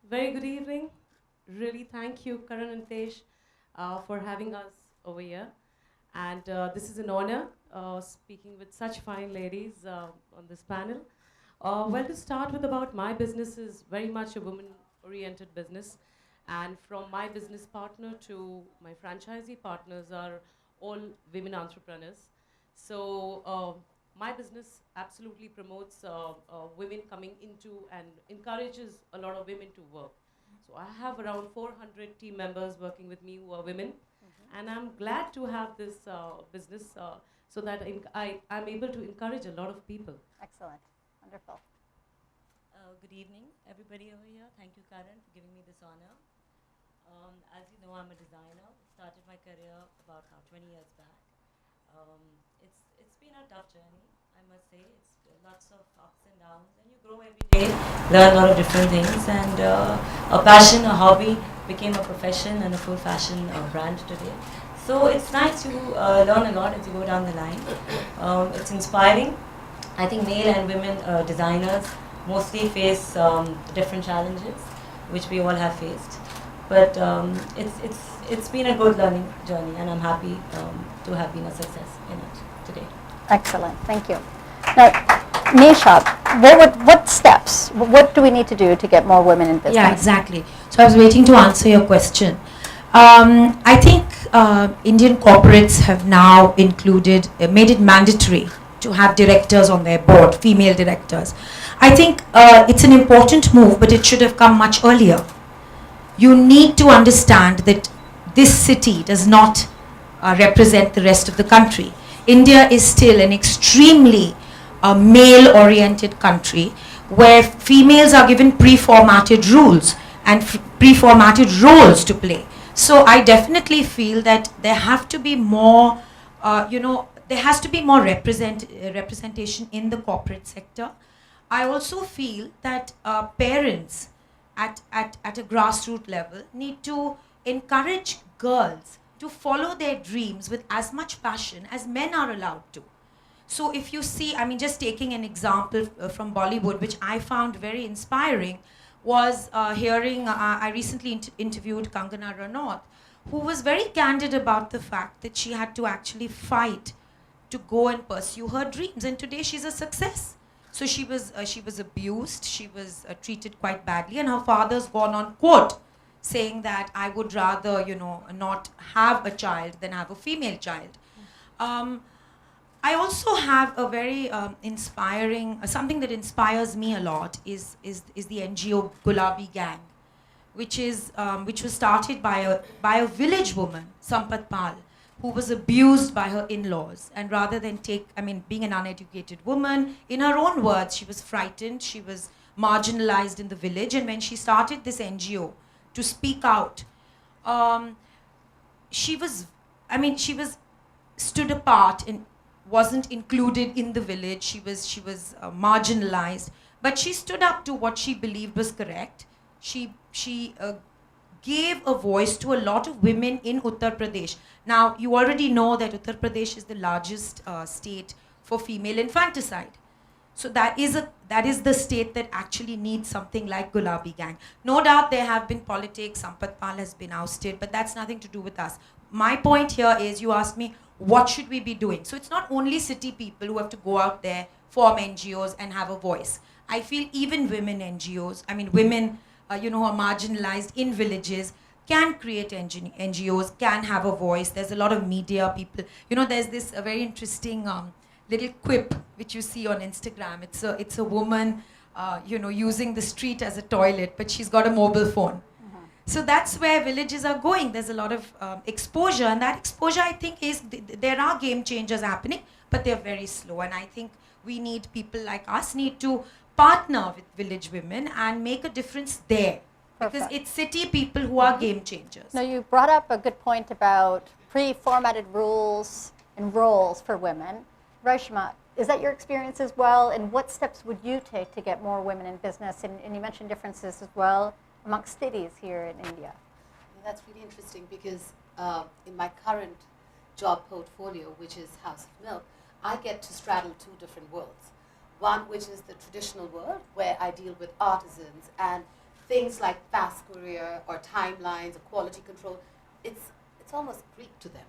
Very good evening. Really thank you, Karan and Tej, for having us over here. And this is an honor speaking with such fine ladies on this panel. Well, to start with, about my business is very much a women-oriented business, and from my business partner to my franchisee partners are all women entrepreneurs. So my business absolutely promotes women coming into and encourages a lot of women to work. So I have around 400 team members working with me who are women, and I'm glad to have this business so that I'm able to encourage a lot of people. Excellent. Wonderful. Good evening, everybody over here. Thank you, Karan, for giving me this honor. As you know, I'm a designer. Started my career about 20 years back. It's been a tough journey, I must say. It's lots of ups and downs, and you grow every day, learn a lot of different things, and a passion, a hobby became a profession and a full fashion brand today. So it's nice to learn a lot as you go down the line. It's inspiring. I think male and women designers mostly face different challenges, which we all have faced. But it's been a good learning journey, and I'm happy to have been a success in it today. Excellent. Thank you. Now, Nisha, what steps, what do we need to do to get more women in business? Yeah, exactly. So I was waiting to answer your question. I think Indian corporates have now made it mandatory to have directors on their board, female directors. I think it's an important move, but it should have come much earlier. You need to understand that this city does not represent the rest of the country. India is still an extremely male-oriented country where females are given pre-formatted rules and pre-formatted roles to play. So I definitely feel that there have to be more, there has to be more representation in the corporate sector. I also feel that parents at a grassroots level need to encourage girls to follow their dreams with as much passion as men are allowed to. So if you see, I mean, just taking an example from Bollywood, which I found very inspiring, was hearing, I recently interviewed Kangana Ranaut, who was very candid about the fact that she had to actually fight to go and pursue her dreams, and today she's a success. So she was abused, she was treated quite badly, and her father's gone on quote saying that I would rather, not have a child than have a female child. I also have a very inspiring, something that inspires me a lot is the NGO Gulabi Gang, which was started by a village woman, Sampat Pal, who was abused by her in-laws. And rather than being an uneducated woman, in her own words, she was frightened, she was marginalized in the village. And when she started this NGO to speak out, she was stood apart and wasn't included in the village. She was marginalized, but she stood up to what she believed was correct. She gave a voice to a lot of women in Uttar Pradesh. Now, you already know that Uttar Pradesh is the largest state for female infanticide. So that is the state that actually needs something like Gulabi Gang. No doubt there have been politics, Sampat Pal has been ousted, but that's nothing to do with us. My point here is, you asked me, what should we be doing? So it's not only city people who have to go out there, form NGOs and have a voice. I feel even women NGOs, women who are marginalized in villages can create NGOs, can have a voice. There's a lot of media people. There's this very interesting little quip which you see on Instagram. It's a woman, using the street as a toilet, but she's got a mobile phone. So that's where villages are going. There's a lot of exposure, and that exposure, I think, there are game changers happening, but they're very slow. And I think we need people like us need to partner with village women and make a difference there. Perfect. Because it's city people who are game changers. Now, you brought up a good point about pre-formatted rules and roles for women. Rashma, is that your experience as well? And what steps would you take to get more women in business? And you mentioned differences as well amongst cities here in India. That's really interesting because in my current job portfolio, which is House of Milk, I get to straddle two different worlds. One which is the traditional world, where I deal with artisans and things like fast career or timelines or quality control, it's almost Greek to them.